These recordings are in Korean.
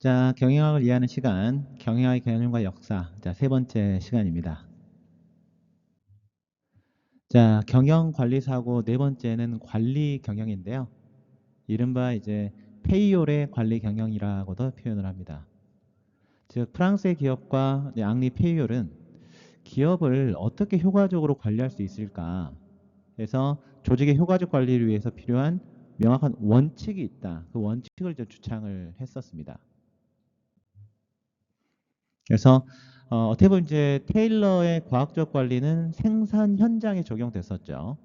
자, 경영학을 이해하는 시간, 경영학의 개념과 역사. 자, 세 번째 시간입니다. 자, 경영 관리 사고 네 번째는 관리 경영인데요. 이른바 이제 페이올의 관리 경영이라고도 표현을 합니다. 즉, 프랑스의 기업과 앙리 페이올은 기업을 어떻게 효과적으로 관리할 수 있을까? 그래서 조직의 효과적 관리를 위해서 필요한 명확한 원칙이 있다. 그 원칙을 이제 주창을 했었습니다. 그래서 어떻게 보면 이제 테일러의 과학적 관리는 생산 현장에 적용됐었죠.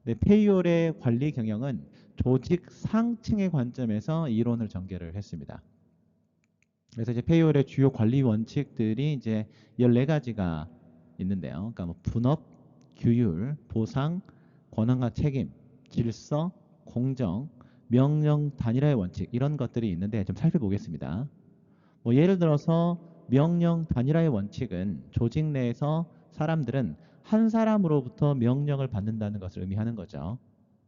근데 페이올의 관리 경영은 조직 상층의 관점에서 이론을 전개를 했습니다. 그래서 이제 페이올의 주요 관리 원칙들이 이제 14가지가 있는데요. 그러니까 뭐 분업, 규율, 보상, 권한과 책임, 질서, 공정, 명령 단일화의 원칙 이런 것들이 있는데 좀 살펴보겠습니다. 뭐 예를 들어서 명령 단일화의 원칙은 조직 내에서 사람들은 한 사람으로부터 명령을 받는다는 것을 의미하는 거죠.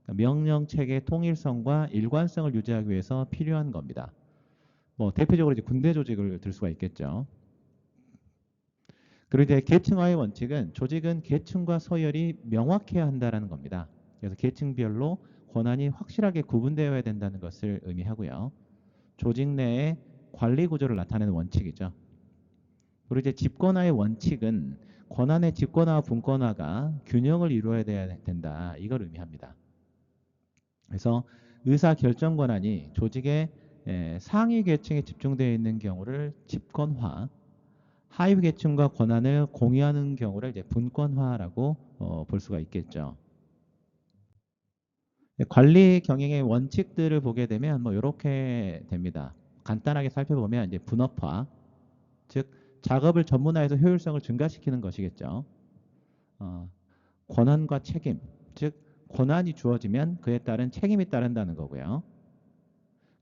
그러니까 명령 체계의 통일성과 일관성을 유지하기 위해서 필요한 겁니다. 뭐 대표적으로 이제 군대 조직을 들 수가 있겠죠. 그리고 이제 계층화의 원칙은 조직은 계층과 서열이 명확해야 한다는 겁니다. 그래서 계층별로 권한이 확실하게 구분되어야 된다는 것을 의미하고요. 조직 내의 관리 구조를 나타내는 원칙이죠. 그리고 이제 집권화의 원칙은 권한의 집권화와 분권화가 균형을 이루어야 된다. 이걸 의미합니다. 그래서 의사 결정 권한이 조직의 상위 계층에 집중되어 있는 경우를 집권화, 하위 계층과 권한을 공유하는 경우를 이제 분권화라고 볼 수가 있겠죠. 관리 경영의 원칙들을 보게 되면 뭐 이렇게 됩니다. 간단하게 살펴보면 이제 분업화, 즉 작업을 전문화해서 효율성을 증가시키는 것이겠죠. 어, 권한과 책임, 즉 권한이 주어지면 그에 따른 책임이 따른다는 거고요.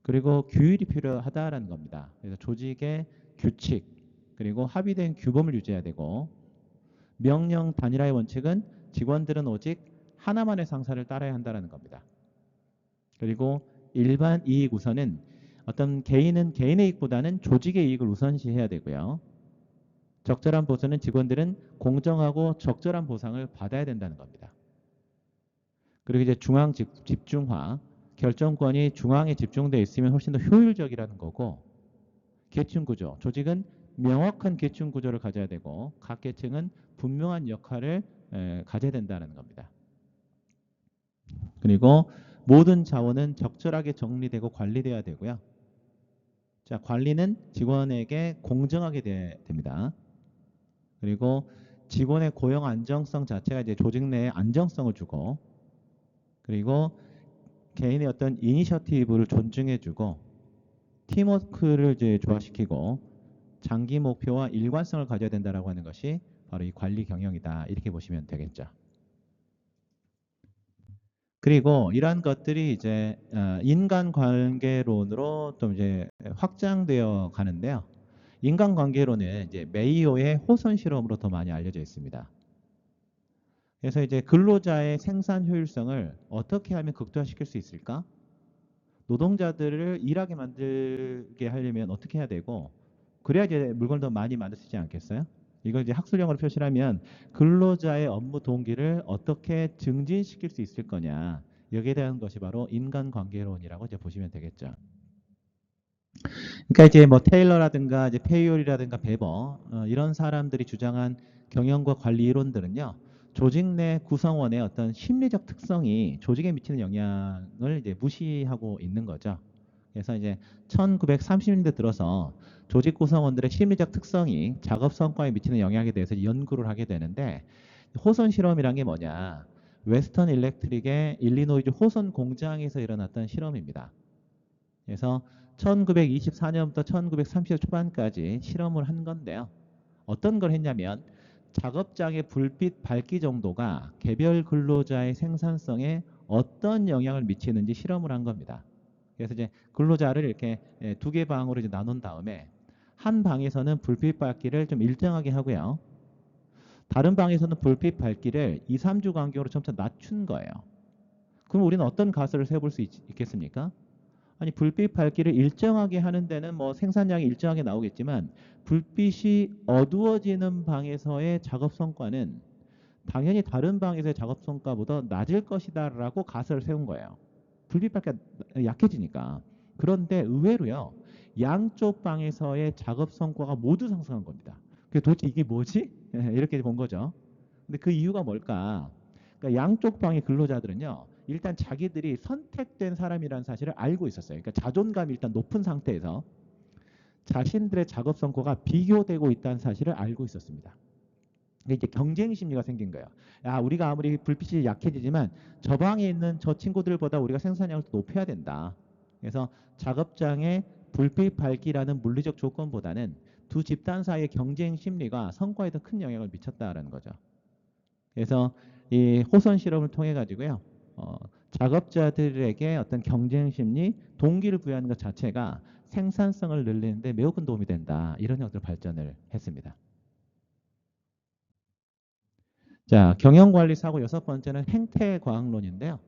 그리고 규율이 필요하다라는 겁니다. 그래서 조직의 규칙 그리고 합의된 규범을 유지해야 되고 명령 단일화의 원칙은 직원들은 오직 하나만의 상사를 따라야 한다는 겁니다. 그리고 일반 이익 우선은 어떤 개인은 개인의 이익보다는 조직의 이익을 우선시해야 되고요. 적절한 보수는 직원들은 공정하고 적절한 보상을 받아야 된다는 겁니다. 그리고 이제 중앙 집중화, 결정권이 중앙에 집중되어 있으면 훨씬 더 효율적이라는 거고 계층 구조, 조직은 명확한 계층 구조를 가져야 되고 각 계층은 분명한 역할을 가져야 된다는 겁니다. 그리고 모든 자원은 적절하게 정리되고 관리돼야 되고요. 자, 관리는 직원에게 공정하게 됩니다. 그리고 직원의 고용 안정성 자체가 이제 조직 내에 안정성을 주고 그리고 개인의 어떤 이니셔티브를 존중해주고 팀워크를 이제 조화시키고 장기 목표와 일관성을 가져야 된다라고 하는 것이 바로 이 관리 경영이다 이렇게 보시면 되겠죠. 그리고 이러한 것들이 이제 인간관계론으로 또 이제 확장되어 가는데요. 인간관계론은 이제 메이오의 호선 실험으로 더 많이 알려져 있습니다. 그래서 이제 근로자의 생산 효율성을 어떻게 하면 극대화시킬 수 있을까? 노동자들을 일하게 만들게 하려면 어떻게 해야 되고 그래야 이제 물건을 더 많이 만들 수 있지 않겠어요? 이걸 이제 학술용어로 표시하면 근로자의 업무 동기를 어떻게 증진시킬 수 있을 거냐 여기에 대한 것이 바로 인간관계론이라고 이제 보시면 되겠죠. 그러니까 이제 뭐 테일러라든가 이제 페이올이라든가 베버 이런 사람들이 주장한 경영과 관리 이론들은요. 조직 내 구성원의 어떤 심리적 특성이 조직에 미치는 영향을 이제 무시하고 있는 거죠. 그래서 이제 1930년대 들어서 조직 구성원들의 심리적 특성이 작업 성과에 미치는 영향에 대해서 연구를 하게 되는데 호선 실험이란 게 뭐냐? 웨스턴 일렉트릭의 일리노이주 호선 공장에서 일어났던 실험입니다. 그래서 1924년부터 1930년 초반까지 실험을 한 건데요. 어떤 걸 했냐면 작업장의 불빛 밝기 정도가 개별 근로자의 생산성에 어떤 영향을 미치는지 실험을 한 겁니다. 그래서 이제 근로자를 이렇게 두 개 방으로 이제 나눈 다음에 한 방에서는 불빛 밝기를 좀 일정하게 하고요. 다른 방에서는 불빛 밝기를 2, 3주 간격으로 점차 낮춘 거예요. 그럼 우리는 어떤 가설을 세워볼 수 있겠습니까? 아니 불빛 밝기를 일정하게 하는 데는 뭐 생산량이 일정하게 나오겠지만 불빛이 어두워지는 방에서의 작업 성과는 당연히 다른 방에서의 작업 성과보다 낮을 것이다라고 가설을 세운 거예요. 불빛 밝기가 약해지니까. 그런데 의외로요. 양쪽 방에서의 작업 성과가 모두 상승한 겁니다. 그래서 도대체 이게 뭐지? 이렇게 본 거죠. 근데 그 이유가 뭘까? 그러니까 양쪽 방의 근로자들은요. 일단 자기들이 선택된 사람이라는 사실을 알고 있었어요. 그러니까 자존감이 일단 높은 상태에서 자신들의 작업 성과가 비교되고 있다는 사실을 알고 있었습니다. 이제 경쟁 심리가 생긴 거예요. 야, 우리가 아무리 불빛이 약해지지만 저 방에 있는 저 친구들보다 우리가 생산량을 더 높여야 된다. 그래서 작업장의 불빛 밝기라는 물리적 조건보다는 두 집단 사이의 경쟁 심리가 성과에 더 큰 영향을 미쳤다라는 거죠. 그래서 이 호선 실험을 통해 가지고요. 작업자들에게 어떤 경쟁 심리, 동기를 부여하는 것 자체가 생산성을 늘리는데 매우 큰 도움이 된다. 이런 형태로 발전을 했습니다. 자, 경영관리 사고 여섯 번째는 행태과학론인데요.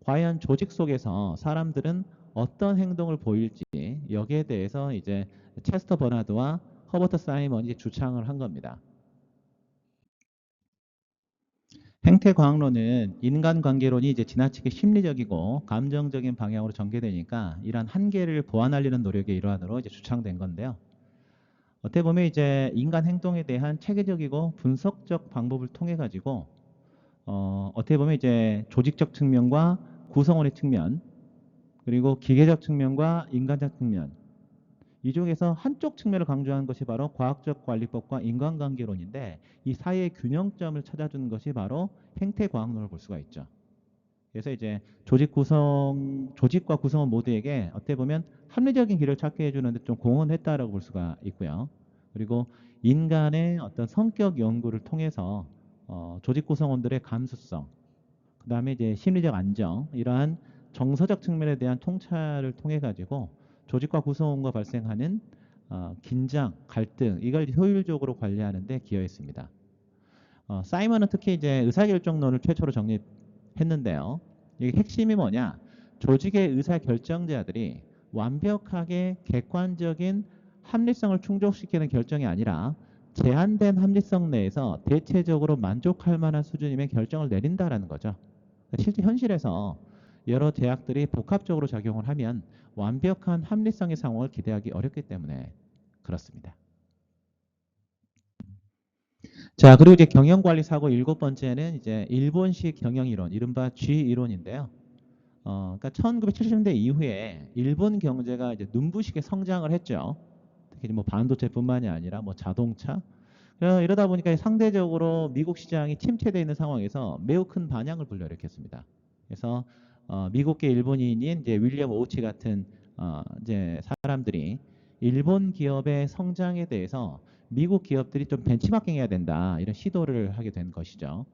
과연 조직 속에서 사람들은 어떤 행동을 보일지 여기에 대해서 이제 체스터 버나드와 허버트 사이먼이 주창을 한 겁니다. 행태과학론은 인간관계론이 이제 지나치게 심리적이고 감정적인 방향으로 전개되니까 이러한 한계를 보완하려는 노력의 일환으로 이제 주창된 건데요. 어떻게 보면 이제 인간 행동에 대한 체계적이고 분석적 방법을 통해 가지고 어떻게 보면 이제 조직적 측면과 구성원의 측면 그리고 기계적 측면과 인간적 측면 이 중에서 한쪽 측면을 강조하는 것이 바로 과학적 관리법과 인간관계론인데 이 사이의 균형점을 찾아주는 것이 바로 행태과학론을 볼 수가 있죠. 그래서 이제 조직과 구성원 모두에게 어떻게 보면 합리적인 길을 찾게 해주는데 좀 공헌했다라고 볼 수가 있고요. 그리고 인간의 어떤 성격 연구를 통해서 조직 구성원들의 감수성, 그 다음에 이제 심리적 안정, 이러한 정서적 측면에 대한 통찰을 통해 가지고 조직과 구성원과 발생하는 긴장, 갈등 이걸 효율적으로 관리하는 데 기여했습니다. 사이먼은 특히 이제 의사결정론을 최초로 정립했는데요. 이게 핵심이 뭐냐? 조직의 의사결정자들이 완벽하게 객관적인 합리성을 충족시키는 결정이 아니라 제한된 합리성 내에서 대체적으로 만족할 만한 수준이면 결정을 내린다라는 거죠. 실제 현실에서 여러 제약들이 복합적으로 작용을 하면 완벽한 합리성의 상황을 기대하기 어렵기 때문에 그렇습니다. 자, 그리고 이제 경영관리 사고 일곱 번째는 이제 일본식 경영이론, 이른바 G 이론인데요. 그러니까 1970년대 이후에 일본 경제가 이제 눈부시게 성장을 했죠. 특히 뭐 반도체뿐만이 아니라 뭐 자동차. 이러다 보니까 상대적으로 미국 시장이 침체되어 있는 상황에서 매우 큰 반향을 불러일으켰습니다. 그래서 미국계 일본인인 이제 윌리엄 오치 같은 이제 사람들이 일본 기업의 성장에 대해서 미국 기업들이 좀 벤치마킹해야 된다 이런 시도를 하게 된 것이죠.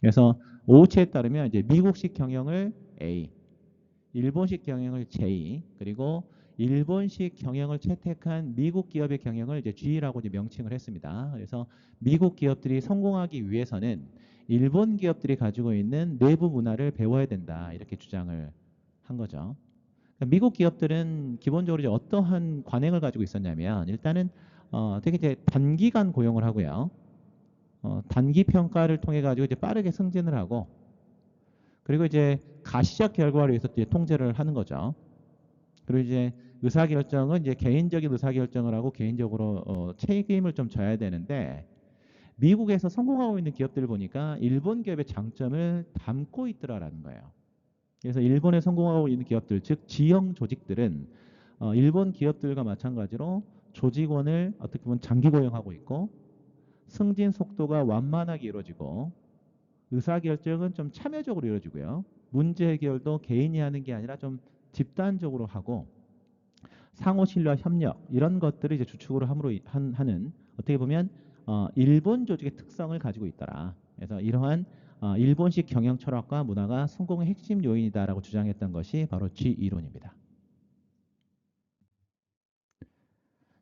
그래서 오치에 따르면 이제 미국식 경영을 A, 일본식 경영을 J, 그리고 일본식 경영을 채택한 미국 기업의 경영을 이제 G라고 이제 명칭을 했습니다. 그래서 미국 기업들이 성공하기 위해서는 일본 기업들이 가지고 있는 내부 문화를 배워야 된다 이렇게 주장을 한 거죠. 그러니까 미국 기업들은 기본적으로 이제 어떠한 관행을 가지고 있었냐면 일단은 되게 이제 단기간 고용을 하고요. 단기 평가를 통해 가지고 이제 빠르게 승진을 하고 그리고 이제 가시적 결과를 위해서 이제 통제를 하는 거죠. 그리고 이제 의사결정은 이제 개인적인 의사결정을 하고 개인적으로 책임을 좀 져야 되는데 미국에서 성공하고 있는 기업들을 보니까 일본 기업의 장점을 담고 있더라라는 거예요. 그래서 일본에 성공하고 있는 기업들, 즉 지형 조직들은 일본 기업들과 마찬가지로 조직원을 어떻게 보면 장기 고용하고 있고 승진 속도가 완만하게 이루어지고 의사결정은 좀 참여적으로 이루어지고요. 문제 해결도 개인이 하는 게 아니라 좀 집단적으로 하고 상호 신뢰와 협력 이런 것들을 이제 주축으로 하는 어떻게 보면 일본 조직의 특성을 가지고 있더라. 그래서 이러한 일본식 경영 철학과 문화가 성공의 핵심 요인이다라고 주장했던 것이 바로 G 이론입니다.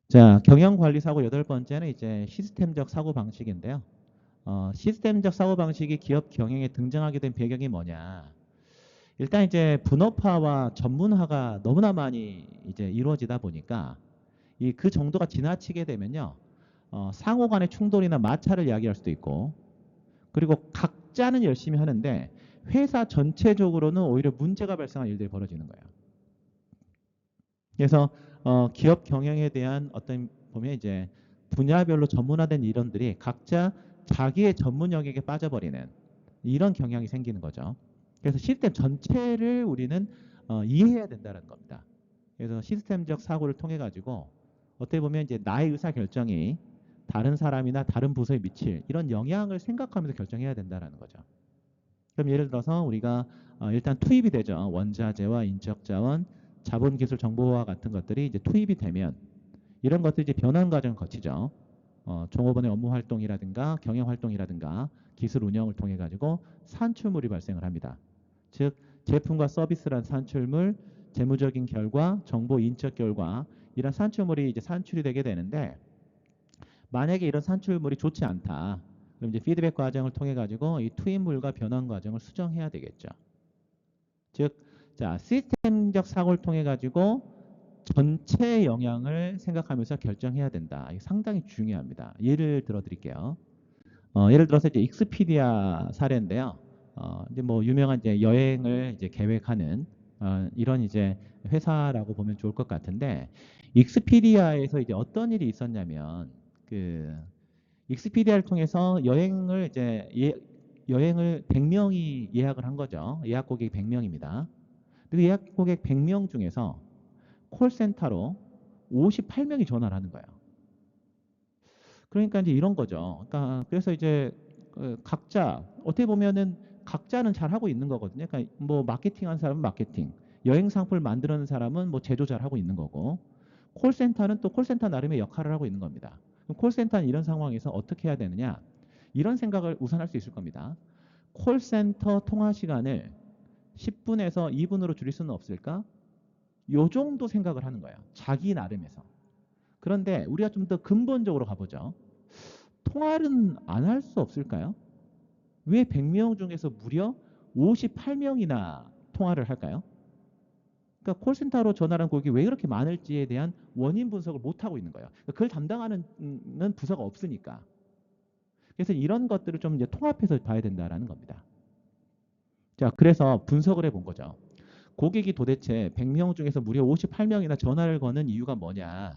자, 경영 관리 사고 여덟 번째는 이제 시스템적 사고 방식인데요. 시스템적 사고 방식이 기업 경영에 등장하게 된 배경이 뭐냐? 일단 이제 분업화와 전문화가 너무나 많이 이제 이루어지다 보니까 이 그 정도가 지나치게 되면요. 상호 간의 충돌이나 마찰을 야기할 수도 있고, 그리고 각자는 열심히 하는데 회사 전체적으로는 오히려 문제가 발생한 일들이 벌어지는 거예요. 그래서 기업 경영에 대한 어떤 보면 이제 분야별로 전문화된 일원들이 각자 자기의 전문 영역에 빠져버리는 이런 경향이 생기는 거죠. 그래서 시스템 전체를 우리는 이해해야 된다는 겁니다. 그래서 시스템적 사고를 통해 가지고 어떻게 보면 이제 나의 의사 결정이 다른 사람이나 다른 부서에 미칠 이런 영향을 생각하면서 결정해야 된다는 거죠. 그럼 예를 들어서 우리가 일단 투입이 되죠. 원자재와 인적 자원, 자본기술 정보화 같은 것들이 이제 투입이 되면 이런 것들이 이제 변환 과정을 거치죠. 종업원의 업무 활동이라든가 경영 활동이라든가 기술 운영을 통해 가지고 산출물이 발생을 합니다. 즉 제품과 서비스란 산출물, 재무적인 결과, 정보 인적 결과 이런 산출물이 이제 산출이 되게 되는데 만약에 이런 산출물이 좋지 않다. 그럼 이제 피드백 과정을 통해 가지고 이 투입물과 변환 과정을 수정해야 되겠죠. 즉, 자, 시스템적 사고를 통해 가지고 전체 영향을 생각하면서 결정해야 된다. 이게 상당히 중요합니다. 예를 들어 드릴게요. 예를 들어서 이제 익스피디아 사례인데요. 이제 뭐 유명한 이제 여행을 이제 계획하는 이런 이제 회사라고 보면 좋을 것 같은데 익스피디아에서 이제 어떤 일이 있었냐면 그 익스피디아를 통해서 여행을 이제 여행을 100명이 예약을 한 거죠. 예약 고객이 100명입니다. 그 예약 고객 100명 중에서 콜센터로 58명이 전화를 하는 거예요. 그러니까 이제 이런 거죠. 그러니까 그래서 이제 각자 어떻게 보면은 각자는 잘 하고 있는 거거든요. 그러니까 뭐 마케팅하는 사람은 마케팅, 여행 상품을 만드는 사람은 뭐 제조 잘 하고 있는 거고, 콜센터는 또 콜센터 나름의 역할을 하고 있는 겁니다. 그럼 콜센터는 이런 상황에서 어떻게 해야 되느냐? 이런 생각을 우선 할 수 있을 겁니다. 콜센터 통화 시간을 10분에서 2분으로 줄일 수는 없을까? 요 정도 생각을 하는 거예요. 자기 나름에서. 그런데 우리가 좀 더 근본적으로 가보죠. 통화는 안 할 수 없을까요? 왜 100명 중에서 무려 58명이나 통화를 할까요? 그러니까 콜센터로 전화한 고객이 왜 그렇게 많을지에 대한 원인 분석을 못 하고 있는 거예요. 그러니까 그걸 담당하는 부서가 없으니까. 그래서 이런 것들을 좀 이제 통합해서 봐야 된다라는 겁니다. 자, 그래서 분석을 해본 거죠. 고객이 도대체 100명 중에서 무려 58명이나 전화를 거는 이유가 뭐냐?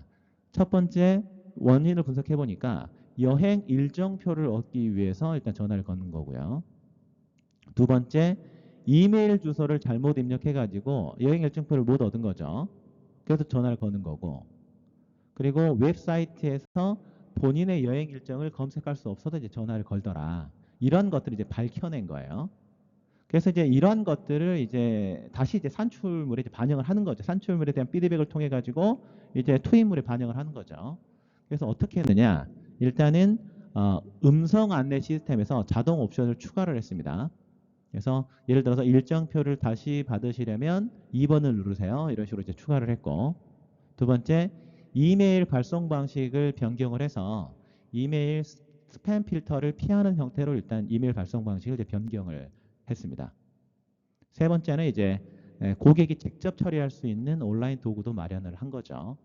첫 번째 원인을 분석해 보니까 여행 일정표를 얻기 위해서 일단 전화를 거는 거고요. 두 번째, 이메일 주소를 잘못 입력해 가지고 여행 일정표를 못 얻은 거죠. 그래서 전화를 거는 거고. 그리고 웹사이트에서 본인의 여행 일정을 검색할 수 없어서 이제 전화를 걸더라. 이런 것들을 이제 밝혀낸 거예요. 그래서 이제 이런 것들을 이제 다시 이제 산출물에 이제 반영을 하는 거죠. 산출물에 대한 피드백을 통해 가지고 이제 투입물에 반영을 하는 거죠. 그래서 어떻게 했느냐? 일단은 음성 안내 시스템에서 자동 옵션을 추가를 했습니다. 그래서 예를 들어서 일정표를 다시 받으시려면 2번을 누르세요. 이런 식으로 이제 추가를 했고, 두 번째, 이메일 발송 방식을 변경을 해서 이메일 스팸 필터를 피하는 형태로 일단 이메일 발송 방식을 이제 변경을 했습니다. 세 번째는 이제 고객이 직접 처리할 수 있는 온라인 도구도 마련을 한 거죠.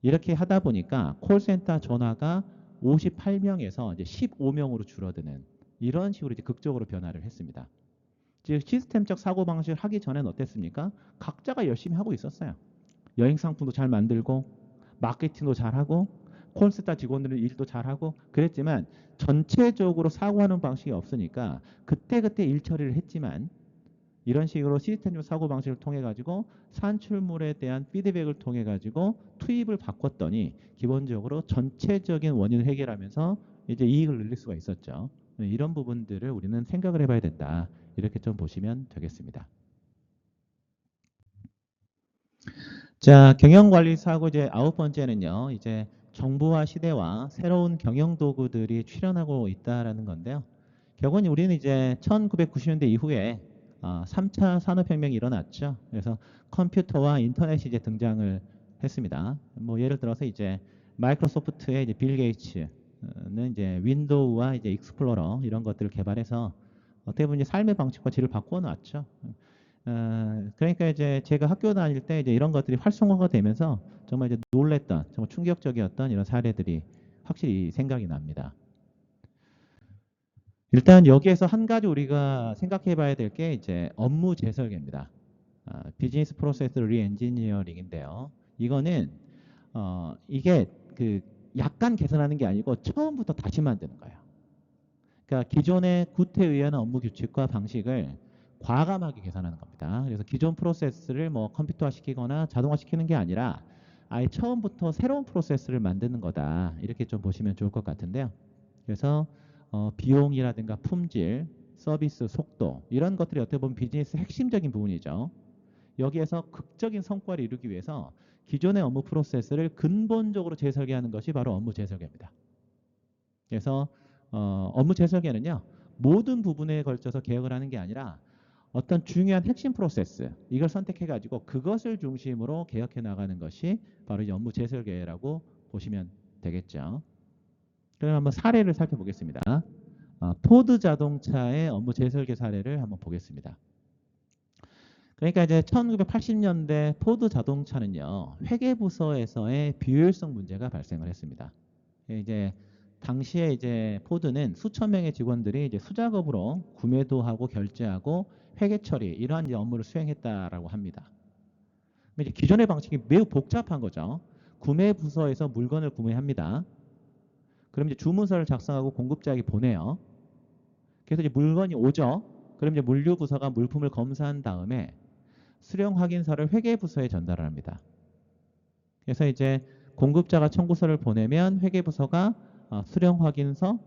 이렇게 하다 보니까 콜센터 전화가 58명에서 이제 15명으로 줄어드는 이런 식으로 이제 극적으로 변화를 했습니다. 즉 시스템적 사고 방식을 하기 전에는 어땠습니까? 각자가 열심히 하고 있었어요. 여행 상품도 잘 만들고 마케팅도 잘하고 콜센터 직원들은 일도 잘하고 그랬지만 전체적으로 사고하는 방식이 없으니까 그때그때 일 처리를 했지만 이런 식으로 시스템적 사고 방식을 통해 가지고 산출물에 대한 피드백을 통해 가지고 투입을 바꿨더니 기본적으로 전체적인 원인을 해결하면서 이제 이익을 늘릴 수가 있었죠. 이런 부분들을 우리는 생각을 해봐야 된다. 이렇게 좀 보시면 되겠습니다. 자, 경영관리 사고 이제 아홉 번째는요. 이제 정보화 시대와 새로운 경영 도구들이 출현하고 있다라는 건데요. 결국은 우리는 이제 1990년대 이후에 3차 산업혁명이 일어났죠. 그래서 컴퓨터와 인터넷이 이제 등장을 했습니다. 뭐 예를 들어서 이제 마이크로소프트의 이제 빌 게이츠는 이제 윈도우와 이제 익스플로러 이런 것들을 개발해서 어떻게 보면 이제 삶의 방식과 질을 바꾸어 놨죠. 그러니까 이제 제가 학교 다닐 때 이제 이런 것들이 활성화가 되면서 정말 이제 놀랬던, 정말 충격적이었던 이런 사례들이 확실히 생각이 납니다. 일단 여기에서 한 가지 우리가 생각해 봐야 될 게 이제 업무 재설계입니다. 비즈니스 프로세스 리엔지니어링인데요. 이거는 이게 그 약간 개선하는 게 아니고 처음부터 다시 만드는 거예요. 그러니까 기존의 구태에 의한 업무 규칙과 방식을 과감하게 개선하는 겁니다. 그래서 기존 프로세스를 뭐 컴퓨터화 시키거나 자동화 시키는 게 아니라 아예 처음부터 새로운 프로세스를 만드는 거다. 이렇게 좀 보시면 좋을 것 같은데요. 그래서 비용이라든가 품질, 서비스 속도 이런 것들이 어떻게 보면 비즈니스 핵심적인 부분이죠. 여기에서 극적인 성과를 이루기 위해서 기존의 업무 프로세스를 근본적으로 재설계하는 것이 바로 업무 재설계입니다. 그래서 업무 재설계는요. 모든 부분에 걸쳐서 개혁을 하는 게 아니라 어떤 중요한 핵심 프로세스 이걸 선택해 가지고 그것을 중심으로 개혁해 나가는 것이 바로 이 업무 재설계라고 보시면 되겠죠. 그럼 한번 사례를 살펴보겠습니다. 포드 자동차의 업무 재설계 사례를 한번 보겠습니다. 그러니까 이제 1980년대 포드 자동차는요. 회계부서에서의 비효율성 문제가 발생을 했습니다. 이제 당시에 이제 포드는 수천 명의 직원들이 이제 수작업으로 구매도 하고 결제하고 회계 처리 이러한 이제 업무를 수행했다라고 합니다. 이제 기존의 방식이 매우 복잡한 거죠. 구매 부서에서 물건을 구매합니다. 그럼 이제 주문서를 작성하고 공급자에게 보내요. 그래서 이제 물건이 오죠. 그럼 이제 물류 부서가 물품을 검사한 다음에 수령 확인서를 회계 부서에 전달을 합니다. 그래서 이제 공급자가 청구서를 보내면 회계 부서가 수령 확인서,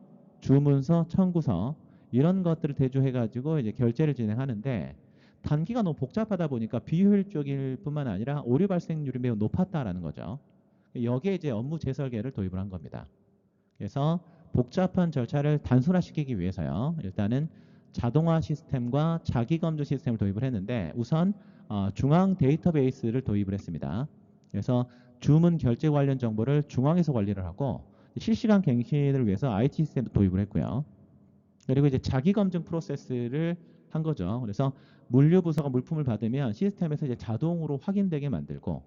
주문서, 청구서 이런 것들을 대조해 가지고 이제 결제를 진행하는데 단계가 너무 복잡하다 보니까 비효율적일 뿐만 아니라 오류 발생률이 매우 높았다라는 거죠. 여기에 이제 업무 재설계를 도입을 한 겁니다. 그래서 복잡한 절차를 단순화시키기 위해서요. 일단은 자동화 시스템과 자기검증 시스템을 도입을 했는데 우선 중앙 데이터베이스를 도입을 했습니다. 그래서 주문 결제 관련 정보를 중앙에서 관리를 하고 실시간 갱신을 위해서 IT 시스템도 도입을 했고요. 그리고 이제 자기검증 프로세스를 한 거죠. 그래서 물류 부서가 물품을 받으면 시스템에서 이제 자동으로 확인되게 만들고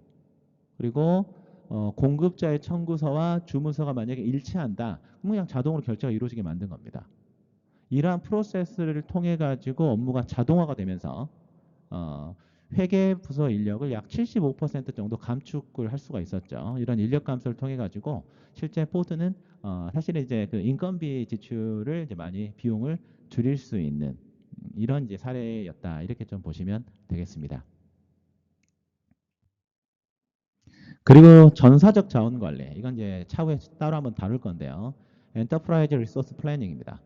그리고 공급자의 청구서와 주문서가 만약에 일치한다. 그럼 그냥 자동으로 결제가 이루어지게 만든 겁니다. 이러한 프로세스를 통해 가지고 업무가 자동화가 되면서 회계 부서 인력을 약 75% 정도 감축을 할 수가 있었죠. 이런 인력 감소를 통해 가지고 실제 포드는 사실은 이제 그 인건비 지출을 이제 많이 비용을 줄일 수 있는 이런 이제 사례였다. 이렇게 좀 보시면 되겠습니다. 그리고 전사적 자원 관리. 이건 이제 차후에 따로 한번 다룰 건데요. 엔터프라이즈 리소스 플래닝입니다.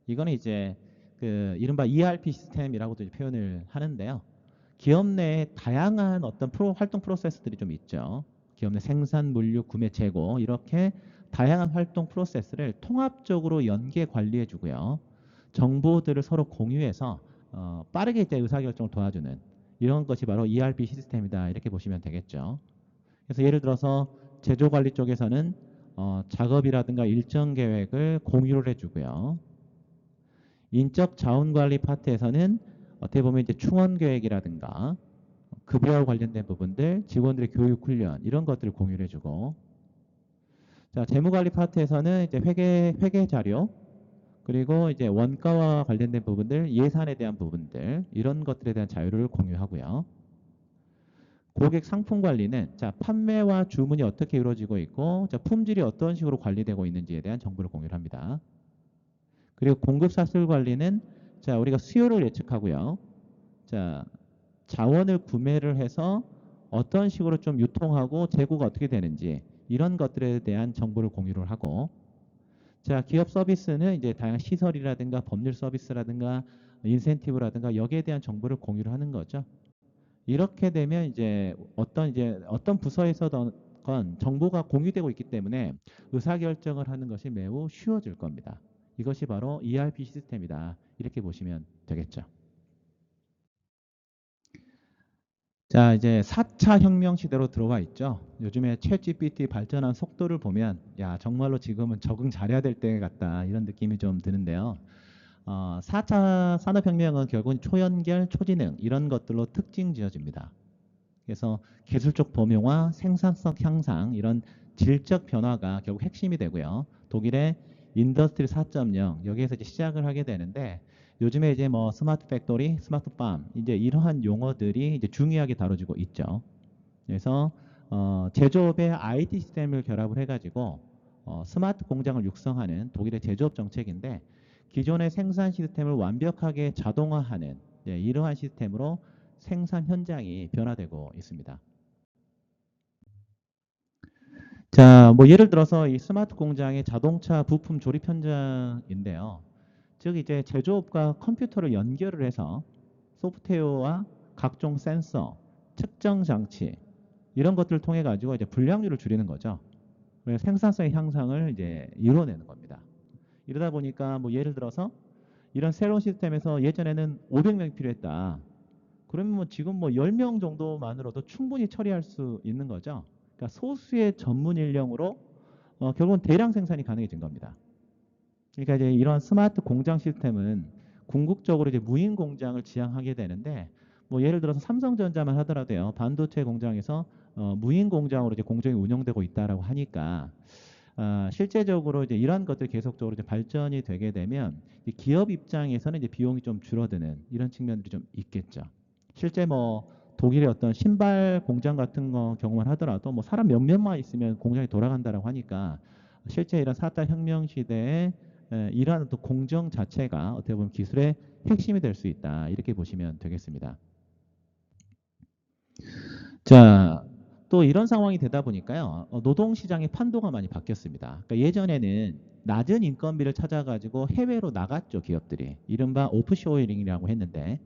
이거는 이제 그 이른바 ERP 시스템이라고도 표현을 하는데요. 기업 내에 다양한 어떤 활동 프로세스들이 좀 있죠. 기업 내 생산, 물류, 구매, 재고 이렇게 다양한 활동 프로세스를 통합적으로 연계 관리해 주고요. 정보들을 서로 공유해서 빠르게 이제 의사결정을 도와주는 이런 것이 바로 ERP 시스템이다. 이렇게 보시면 되겠죠. 그래서 예를 들어서 제조 관리 쪽에서는 작업이라든가 일정 계획을 공유를 해주고요. 인적 자원 관리 파트에서는 어떻게 보면 이제 충원 계획이라든가 급여와 관련된 부분들, 직원들의 교육 훈련 이런 것들을 공유를 해주고, 자 재무 관리 파트에서는 이제 회계 자료 그리고 이제 원가와 관련된 부분들, 예산에 대한 부분들 이런 것들에 대한 자료를 공유하고요. 고객 상품 관리는 자 판매와 주문이 어떻게 이루어지고 있고 자 품질이 어떤 식으로 관리되고 있는지에 대한 정보를 공유를 합니다. 그리고 공급 사슬 관리는 자 우리가 수요를 예측하고요. 자 자원을 구매를 해서 어떤 식으로 좀 유통하고 재고가 어떻게 되는지 이런 것들에 대한 정보를 공유를 하고 자 기업 서비스는 이제 다양한 시설이라든가 법률 서비스라든가 인센티브라든가 여기에 대한 정보를 공유를 하는 거죠. 이렇게 되면 이제 어떤 부서에서건 정보가 공유되고 있기 때문에 의사결정을 하는 것이 매우 쉬워질 겁니다. 이것이 바로 ERP 시스템이다. 이렇게 보시면 되겠죠. 자, 이제 4차 혁명 시대로 들어와 있죠. 요즘에 챗GPT 발전한 속도를 보면 야, 정말로 지금은 적응 잘해야 될 때 같다. 이런 느낌이 좀 드는데요. 4차 산업혁명은 결국은 초연결, 초지능 이런 것들로 특징 지어집니다. 그래서 기술적 범용화, 생산성 향상 이런 질적 변화가 결국 핵심이 되고요. 독일의 인더스트리 4.0 여기에서 이제 시작을 하게 되는데 요즘에 이제 뭐 스마트 팩토리, 스마트 팜 이제 이러한 용어들이 이제 중요하게 다뤄지고 있죠. 그래서 제조업에 IT 시스템을 결합을 해가지고 스마트 공장을 육성하는 독일의 제조업 정책인데 기존의 생산 시스템을 완벽하게 자동화하는 이러한 시스템으로 생산 현장이 변화되고 있습니다. 자, 뭐 예를 들어서 이 스마트 공장의 자동차 부품 조립 현장인데요. 즉 이제 제조업과 컴퓨터를 연결을 해서 소프트웨어와 각종 센서, 측정 장치 이런 것들을 통해 가지고 이제 불량률을 줄이는 거죠. 그래서 생산성의 향상을 이제 이뤄내는 겁니다. 이러다 보니까 뭐 예를 들어서 이런 새로운 시스템에서 예전에는 500명이 필요했다. 그러면 뭐 지금 뭐 10명 정도만으로도 충분히 처리할 수 있는 거죠. 그러니까 소수의 전문 인력으로 결국은 대량 생산이 가능해진 겁니다. 그러니까 이제 이런 스마트 공장 시스템은 궁극적으로 이제 무인 공장을 지향하게 되는데 뭐 예를 들어서 삼성전자만 하더라도요. 반도체 공장에서 무인 공장으로 이제 공정이 운영되고 있다라고 하니까 실제적으로 이제 이러한 것들이 계속적으로 이제 발전이 되게 되면 기업 입장에서는 이제 비용이 좀 줄어드는 이런 측면들이 좀 있겠죠. 실제 뭐 독일의 어떤 신발 공장 같은 거 경험을 하더라도 뭐 사람 몇몇만 있으면 공장이 돌아간다라고 하니까 실제 이런 4차 혁명 시대에 이러한 또 공정 자체가 어떻게 보면 기술의 핵심이 될 수 있다. 이렇게 보시면 되겠습니다. 자, 또 이런 상황이 되다 보니까요. 노동 시장의 판도가 많이 바뀌었습니다. 그러니까 예전에는 낮은 인건비를 찾아가지고 해외로 나갔죠, 기업들이. 이른바 오프쇼어링이라고 했는데.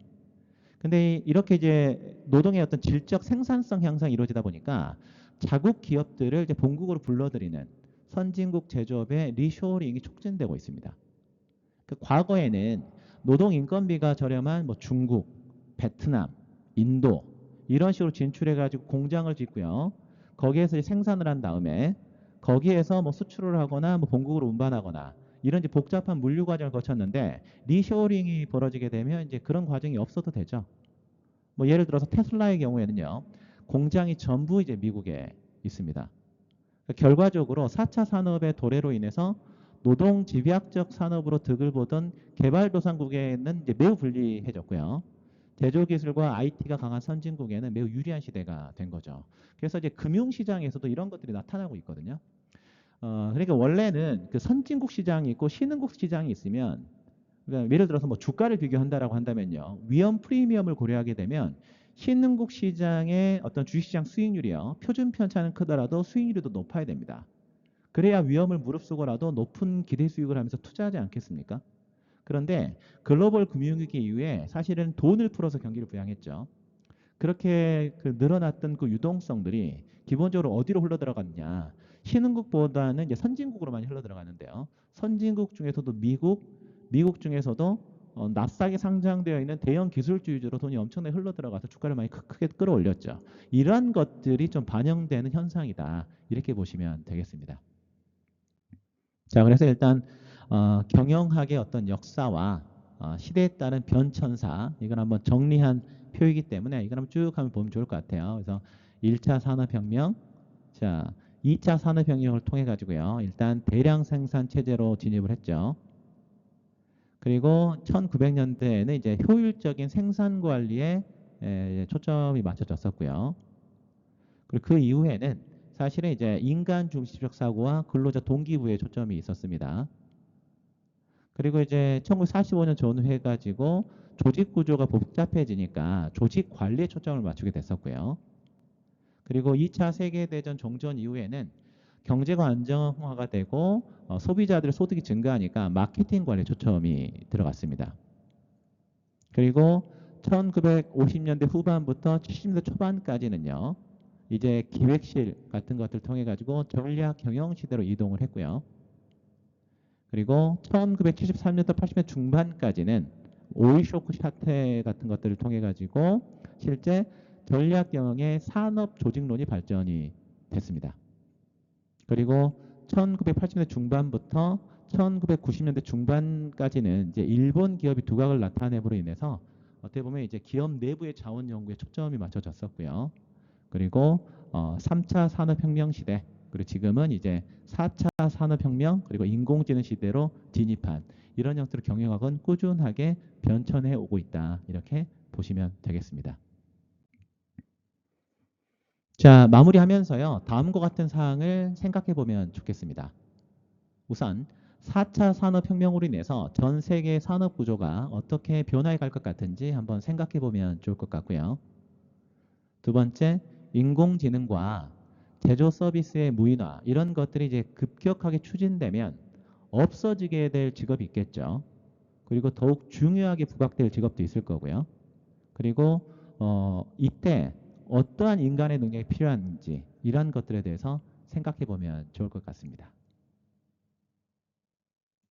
근데 이렇게 이제 노동의 어떤 질적 생산성 향상이 이루어지다 보니까 자국 기업들을 이제 본국으로 불러들이는 선진국 제조업의 리쇼어링이 촉진되고 있습니다. 그 과거에는 노동 인건비가 저렴한 뭐 중국, 베트남, 인도 이런 식으로 진출해 가지고 공장을 짓고요. 거기에서 생산을 한 다음에 거기에서 뭐 수출을 하거나 뭐 본국으로 운반하거나 이런 이제 복잡한 물류 과정을 거쳤는데 리쇼어링이 벌어지게 되면 이제 그런 과정이 없어도 되죠. 뭐 예를 들어서 테슬라의 경우에는요. 공장이 전부 이제 미국에 있습니다. 결과적으로 4차 산업의 도래로 인해서 노동 집약적 산업으로 득을 보던 개발도상국에는 이제 매우 불리해졌고요. 제조기술과 IT가 강한 선진국에는 매우 유리한 시대가 된 거죠. 그래서 이제 금융시장에서도 이런 것들이 나타나고 있거든요. 그러니까 원래는 그 선진국 시장이 있고 신흥국 시장이 있으면 그러니까 예를 들어서 뭐 주가를 비교한다라고 한다면요. 위험 프리미엄을 고려하게 되면 신흥국 시장의 어떤 주식시장 수익률이요. 표준 편차는 크더라도 수익률이 더 높아야 됩니다. 그래야 위험을 무릅쓰고라도 높은 기대 수익을 하면서 투자하지 않겠습니까? 그런데 글로벌 금융위기 이후에 사실은 돈을 풀어서 경기를 부양했죠. 그렇게 그 늘어났던 그 유동성들이 기본적으로 어디로 흘러 들어갔냐? 신흥국보다는 이제 선진국으로 많이 흘러 들어갔는데요. 선진국 중에서도 미국 중에서도 나스닥에 상장되어 있는 대형 기술주 위주로 돈이 엄청나게 흘러 들어가서 주가를 많이 크게 끌어올렸죠. 이러한 것들이 좀 반영되는 현상이다. 이렇게 보시면 되겠습니다. 자, 그래서 일단 경영학의 어떤 역사와 시대에 따른 변천사 이건 한번 정리한 표이기 때문에 이걸 한번 쭉 한번 보면 좋을 것 같아요. 그래서 1차 산업혁명, 자, 2차 산업혁명을 통해 가지고요. 일단 대량 생산 체제로 진입을 했죠. 그리고 1900년대에는 이제 효율적인 생산 관리에 초점이 맞춰졌었고요. 그리고 그 이후에는 사실은 이제 인간 중심적 사고와 근로자 동기부여에 초점이 있었습니다. 그리고 이제 1945년 전후해 가지고 조직 구조가 복잡해지니까 조직 관리에 초점을 맞추게 됐었고요. 그리고 2차 세계대전 종전 이후에는 경제가 안정화가 되고 소비자들의 소득이 증가하니까 마케팅 관리에 초점이 들어갔습니다. 그리고 1950년대 후반부터 70년대 초반까지는요. 이제 기획실 같은 것들 통해 가지고 전략 경영 시대로 이동을 했고요. 그리고 1973년부터 80년 중반까지는 오일 쇼크 사태 같은 것들을 통해 가지고 실제 전략 경영의 산업 조직론이 발전이 됐습니다. 그리고 1980년대 중반부터 1990년대 중반까지는 이제 일본 기업이 두각을 나타내므로 인해서 어떻게 보면 이제 기업 내부의 자원 연구에 초점이 맞춰졌었고요. 그리고 3차 산업혁명 시대, 그리고 지금은 이제 4차 산업혁명, 그리고 인공지능 시대로 진입한 이런 형태로 경영학은 꾸준하게 변천해 오고 있다. 이렇게 보시면 되겠습니다. 자, 마무리하면서요. 다음과 같은 사항을 생각해 보면 좋겠습니다. 우선 4차 산업혁명으로 인해서 전 세계 산업 구조가 어떻게 변화해 갈 것 같은지 한번 생각해 보면 좋을 것 같고요. 두 번째, 인공지능과 제조 서비스의 무인화 이런 것들이 이제 급격하게 추진되면 없어지게 될 직업이 있겠죠. 그리고 더욱 중요하게 부각될 직업도 있을 거고요. 그리고 이때 어떠한 인간의 능력이 필요한지 이런 것들에 대해서 생각해 보면 좋을 것 같습니다.